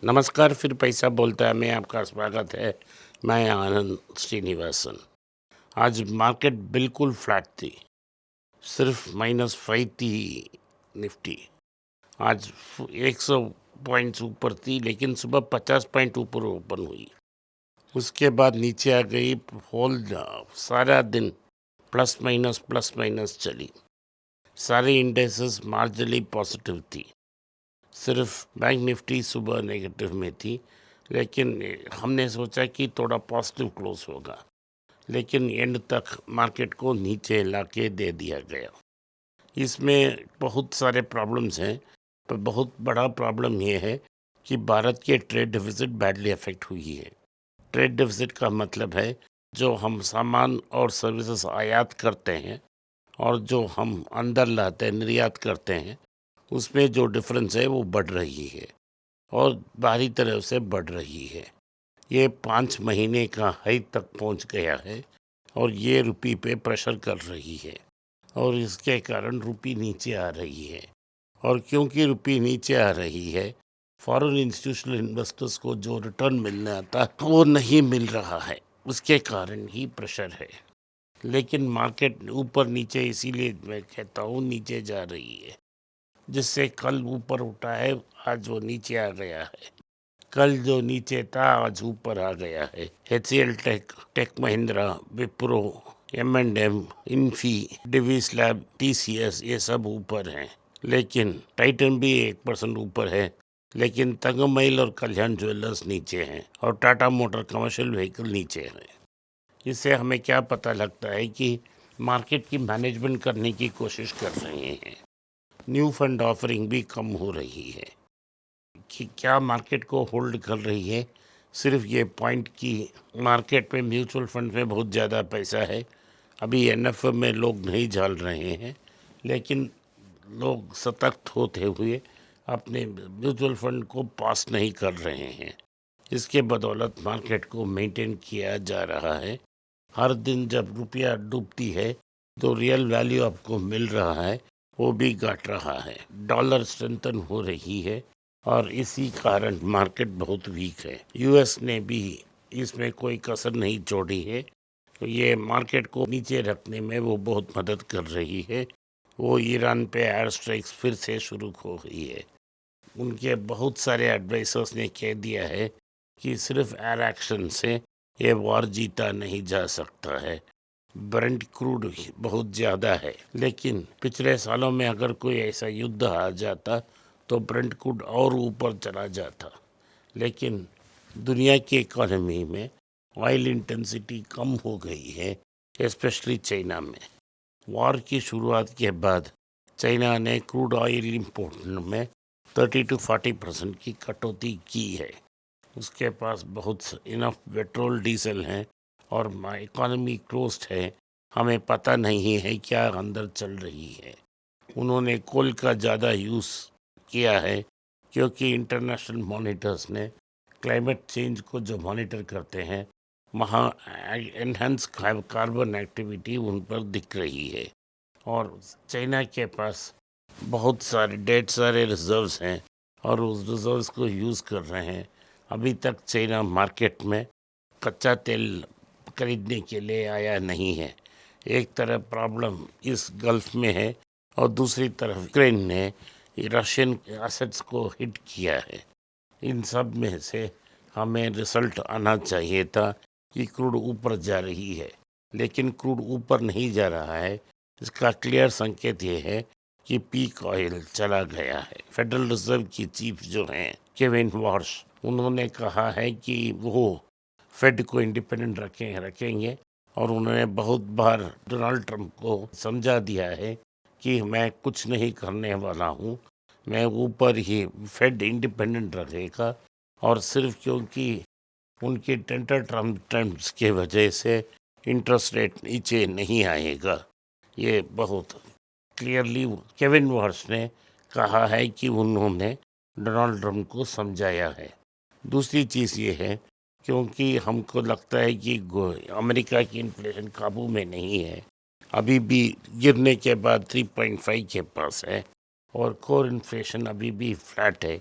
नमस्कार, फिर पैसा बोलता है में आपका स्वागत है। मैं आनंद श्रीनिवासन। आज मार्केट बिल्कुल फ्लैट थी, सिर्फ -5 थी निफ्टी। आज 100 पॉइंट्स ऊपर थी, लेकिन सुबह 50 पॉइंट ऊपर ओपन हुई। उसके बाद नीचे आ गई। होल सारा दिन प्लस माइनस चली। सारे इंडेक्सेस मार्जिनली पॉजिटिव थी। सिर्फ बैंक निफ्टी सुबह नेगेटिव में थी, लेकिन हमने सोचा कि थोड़ा पॉजिटिव क्लोज होगा, लेकिन एंड तक मार्केट को नीचे लाके दे दिया गया। इसमें बहुत सारे प्रॉब्लम्स हैं, पर बहुत बड़ा प्रॉब्लम ये है कि भारत के ट्रेड डेफिसिट बैडली अफेक्ट हुई है। ट्रेड डेफिसिट का मतलब है जो हम सामान और सर्विसेज आयात करते हैं और जो हम अंदर लाते हैं, निर्यात करते हैं, उसमें जो डिफरेंस है वो बढ़ रही है और बाहरी तरफ से बढ़ रही है। ये 5 महीने का हाई तक पहुंच गया है और ये रुपये पे प्रेशर कर रही है और इसके कारण रुपये नीचे आ रही है। और क्योंकि रुपये नीचे आ रही है, फॉरेन इंस्टीट्यूशनल इन्वेस्टर्स को जो रिटर्न मिलना था वो नहीं मिल रहा है, उसके कारण ही प्रेशर है। लेकिन मार्केट ऊपर नीचे, इसीलिए मैं कहता हूँ नीचे जा रही है। जिससे कल ऊपर उठा है, आज वो नीचे आ गया है। कल जो नीचे था आज ऊपर आ गया है। HCL tech Mahindra, Wipro, M&M, Infy, Divi's lab, TCS, ये सब ऊपर हैं। लेकिन टाइटन भी 1% ऊपर है, लेकिन तंगमइल और कल्याण ज्वेलर्स नीचे हैं और टाटा मोटर कमर्शियल व्हीकल नीचे हैं। इससे हमें क्या पता लगता है कि मार्केट की मैनेजमेंट करने की कोशिश कर रहे हैं। न्यू फंड ऑफरिंग भी कम हो रही है। कि क्या मार्केट को होल्ड कर रही है, सिर्फ ये पॉइंट की मार्केट में म्यूचुअल फंड में बहुत ज़्यादा पैसा है। अभी NF में लोग नहीं डाल रहे हैं, लेकिन लोग सतर्क होते हुए अपने म्यूचुअल फंड को पास नहीं कर रहे हैं। इसके बदौलत मार्केट को मेंटेन किया जा रहा है। हर दिन जब रुपया डूबती है तो रियल वैल्यू आपको मिल रहा है, वो भी घट रहा है। डॉलर स्ट्रेंथन हो रही है और इसी कारण मार्केट बहुत वीक है। US ने भी इसमें कोई कसर नहीं छोड़ी है, तो ये मार्केट को नीचे रखने में वो बहुत मदद कर रही है। वो ईरान पे एयर स्ट्राइक्स फिर से शुरू हो गई है। उनके बहुत सारे एडवाइजर्स ने कह दिया है कि सिर्फ एयर एक्शन से ये वॉर जीता नहीं जा सकता है। ब्रेंट क्रूड बहुत ज़्यादा है, लेकिन पिछले सालों में अगर कोई ऐसा युद्ध आ जाता तो ब्रेंट क्रूड और ऊपर चला जाता। लेकिन दुनिया की इकोनॉमी में ऑयल इंटेंसिटी कम हो गई है, स्पेशली चाइना में। वॉर की शुरुआत के बाद चाइना ने क्रूड ऑयल इंपोर्ट में 30 to 40% की कटौती की है। उसके पास बहुत इनफ पेट्रोल डीजल हैं और इकोनॉमी क्लोज्ड है। हमें पता नहीं है क्या अंदर चल रही है। उन्होंने कोल का ज़्यादा यूज़ किया है, क्योंकि इंटरनेशनल मॉनिटर्स ने क्लाइमेट चेंज को जो मॉनिटर करते हैं, वहाँ एनहेंस कार्बन एक्टिविटी उन पर दिख रही है। और चाइना के पास बहुत सारे ढेर सारे रिजर्व्स हैं और उस रिजर्व्स को यूज़ कर रहे हैं। अभी तक चाइना मार्केट में कच्चा तेल खरीदने के लिए आया नहीं है। एक तरफ प्रॉब्लम इस गल्फ में है और दूसरी तरफ यूक्रेन ने रशियन एसेट्स को हिट किया है। इन सब में से हमें रिजल्ट आना चाहिए था कि क्रूड ऊपर जा रही है, लेकिन क्रूड ऊपर नहीं जा रहा है। इसका क्लियर संकेत ये है कि पीक ऑयल चला गया है। फेडरल रिजर्व की चीफ जो हैं केविन वॉर्श, उन्होंने कहा है कि वो फेड को इंडिपेंडेंट रखेंगे और उन्होंने बहुत बार डोनाल्ड ट्रंप को समझा दिया है कि मैं कुछ नहीं करने वाला हूँ, मैं ऊपर ही फेड इंडिपेंडेंट रहेगा। और सिर्फ क्योंकि उनकी टेंटर ट्रम्प्स के वजह से इंटरेस्ट रेट नीचे नहीं आएगा, ये बहुत क्लियरली केविन वॉर्श ने कहा है कि उन्होंने डोनाल्ड ट्रंप को समझाया है। दूसरी चीज़ ये है, क्योंकि हमको लगता है कि अमेरिका की इन्फ्लेशन काबू में नहीं है, अभी भी गिरने के बाद 3.5 के पास है और कोर इन्फ्लेशन अभी भी फ्लैट है।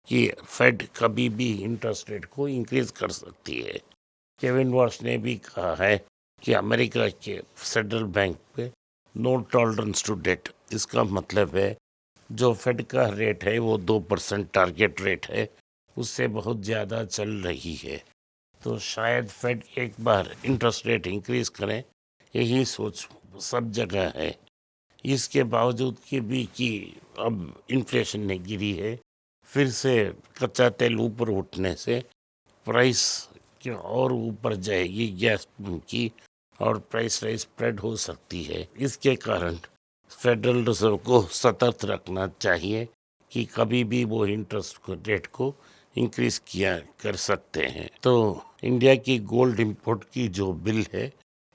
कि फेड कभी भी इंटरेस्ट रेट को इंक्रीज कर सकती है। केविन वॉश ने भी कहा है कि अमेरिका के सेंट्रल बैंक पे नो टॉलरेंस टू डेट। इसका मतलब है जो फेड का रेट है वो 2% टारगेट रेट है, उससे बहुत ज़्यादा चल रही है। तो शायद फेड एक बार इंटरेस्ट रेट इंक्रीज करें, यही सोच सब जगह है। इसके बावजूद कि भी कि अब इन्फ्लेशन ने गिरी है, फिर से कच्चा तेल ऊपर उठने से प्राइस के और ऊपर जाएगी गैस की, और प्राइस राइज स्प्रेड हो सकती है। इसके कारण फेडरल रिजर्व को सतर्क रखना चाहिए कि कभी भी वो इंटरेस्ट रेट को इंक्रीज किया कर सकते हैं। तो इंडिया की गोल्ड इंपोर्ट की जो बिल है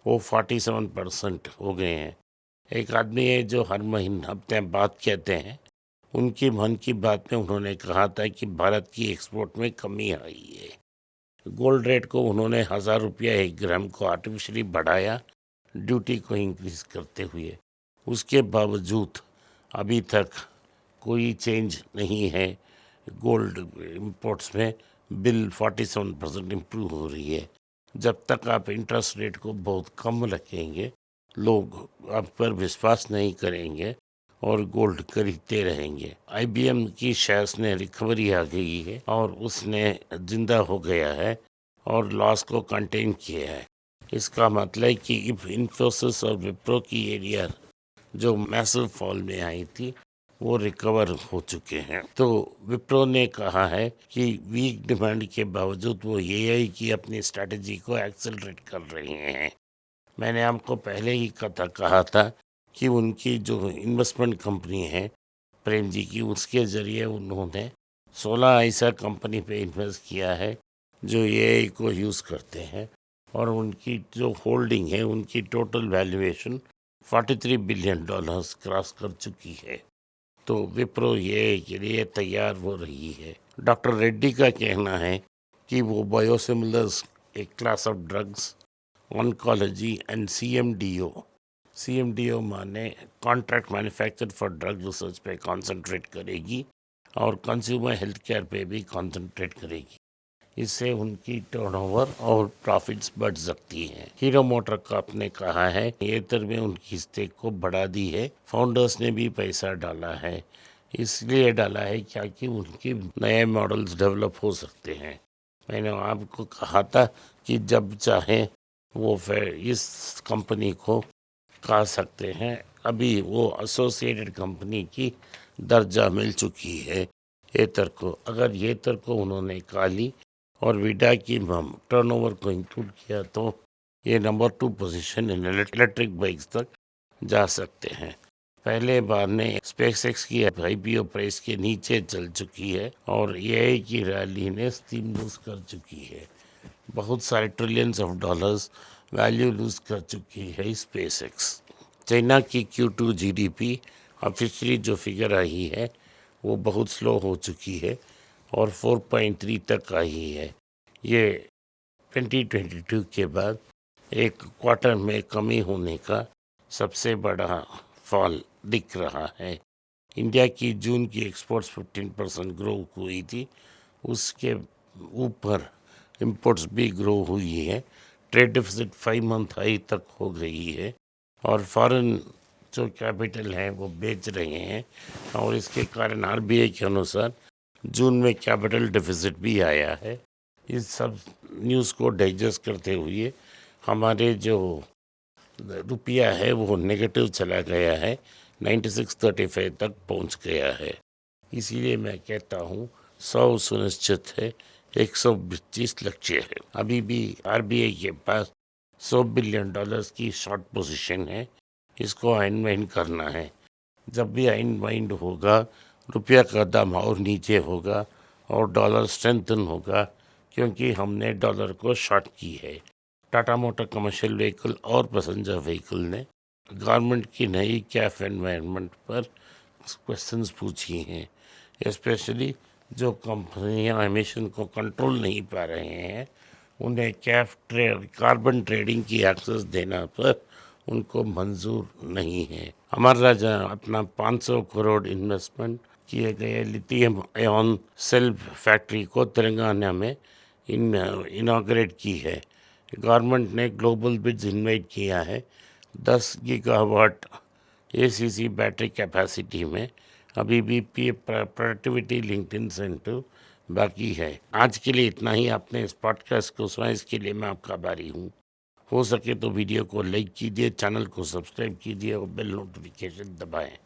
वो 47% हो गए हैं। एक आदमी है जो हर महीने हफ्ते बाद कहते हैं, उनकी मन की बात में उन्होंने कहा था कि भारत की एक्सपोर्ट में कमी आई है। गोल्ड रेट को उन्होंने 1000 रुपया 1 ग्राम को आर्टिफिशियली बढ़ाया, ड्यूटी को इंक्रीज करते हुए। उसके बावजूद अभी तक कोई चेंज नहीं है। गोल्ड इंपोर्ट्स में बिल 47% इम्प्रूव हो रही है। जब तक आप इंटरेस्ट रेट को बहुत कम रखेंगे, लोग आप पर विश्वास नहीं करेंगे और गोल्ड खरीदते रहेंगे। IBM की शेयर्स ने रिकवरी आ गई है और उसने जिंदा हो गया है और लॉस को कंटेन किया है। इसका मतलब कि इन्फोसिस और विप्रो की एरिया जो मैसिव फॉल में आई थी वो रिकवर हो चुके हैं। तो विप्रो ने कहा है कि वीक डिमांड के बावजूद वो AI की अपनी स्ट्रेटजी को एक्सेलरेट कर रहे हैं। मैंने आपको पहले ही कहा था कि उनकी जो इन्वेस्टमेंट कंपनी है प्रेम जी की, उसके ज़रिए उन्होंने 16 ऐसा कंपनी पे इन्वेस्ट किया है जो AI को यूज़ करते हैं, और उनकी जो होल्डिंग है उनकी टोटल वैल्यूएशन $43 बिलियन क्रॉस कर चुकी है। तो विप्रो AI के लिए तैयार हो रही है। डॉक्टर रेड्डी का कहना है कि वो बायोसिमिलर्स, एक class of drugs, oncology and CMDO माने contract manufacture for drug research पे कंसंट्रेट करेगी और कंज्यूमर हेल्थ केयर पे भी कंसंट्रेट करेगी। इससे उनकी टर्नओवर और प्रॉफिट्स बढ़ सकती हैं। हीरो मोटर कॉर्प ने कहा है एथर में उनकी स्टेक को बढ़ा दी है। फाउंडर्स ने भी पैसा डाला है, इसलिए डाला है क्या कि उनके नए मॉडल्स डेवलप हो सकते हैं। मैंने आपको कहा था कि जब चाहे वो फिर इस कंपनी को खा सकते हैं। अभी वो एसोसिएटेड कंपनी की दर्जा मिल चुकी है एथर को। अगर एथर को उन्होंने खा ली और विडा की टर्नओवर को इंक्लूड किया तो ये number 2 position in electric bikes तक जा सकते हैं। पहले बार ने स्पेसएक्स की IPO प्राइस के नीचे चल चुकी है और AI की रैली ने स्टीम लूज कर चुकी है। बहुत सारे trillions of dollars value lose कर चुकी है स्पेसएक्स। चाइना की Q2 GDP ऑफिशियली जो फिगर आई है वो बहुत स्लो हो चुकी है और 4.3 तक आई है। ये 2022 के बाद एक क्वार्टर में कमी होने का सबसे बड़ा फॉल दिख रहा है। इंडिया की जून की एक्सपोर्ट्स 15% ग्रो हुई थी, उसके ऊपर इंपोर्ट्स भी ग्रो हुई है। ट्रेड डिफिसिट 5 मंथ हाई तक हो गई है और फॉरेन जो कैपिटल है वो बेच रहे हैं, और इसके कारण RBI के अनुसार जून में कैपिटल डिफिसिट भी आया है। इस सब न्यूज़ को डाइजेस्ट करते हुए हमारे जो रुपया है वो नेगेटिव चला गया है, 96.35 तक पहुंच गया है। इसीलिए मैं कहता हूँ 100 सुनिश्चित है, 125 लक्ष्य है। अभी भी RBI के पास $100 बिलियन की शॉर्ट पोजीशन है, इसको अनवाइंड करना है। जब भी अनवाइंड होगा रुपया का दाम और नीचे होगा और डॉलर स्ट्रेंथन होगा, क्योंकि हमने डॉलर को शॉर्ट की है। टाटा मोटर कमर्शियल व्हीकल और पैसेंजर व्हीकल ने गवर्नमेंट की नई कैफ एनवायरनमेंट पर क्वेश्चंस पूछी हैं, स्पेशली जो कंपनियां एमिशन को कंट्रोल नहीं पा रहे हैं, उन्हें कार्बन ट्रेडिंग की एक्सेस देना पर उनको मंजूर नहीं है। अमर राजा अपना 500 करोड़ इन्वेस्टमेंट किए गए लिथियम आयन सेल फैक्ट्री को तेलंगाना में इनाग्रेट की है। गवर्नमेंट ने ग्लोबल बिड्स इन्वाइट किया है। 10 गीगावाट एसीसी बैटरी कैपेसिटी में अभी भी प्रोडक्टिविटी लिंक्ड इंसेंटिव बाकी है। आज के लिए इतना ही। आपने इस पॉडकास्ट को सुना, इसके लिए मैं आपका आभारी हूँ। हो सके तो वीडियो को लाइक कीजिए, चैनल को सब्सक्राइब कीजिए और बेल नोटिफिकेशन दबाएं।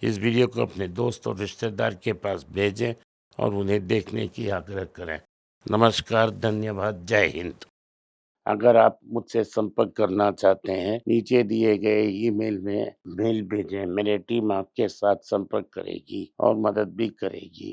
इस वीडियो को अपने दोस्त और रिश्तेदार के पास भेजें और उन्हें देखने की आग्रह करें। नमस्कार, धन्यवाद, जय हिंद। अगर आप मुझसे संपर्क करना चाहते हैं, नीचे दिए गए ईमेल में मेल भेजें। मेरी टीम आपके साथ संपर्क करेगी और मदद भी करेगी।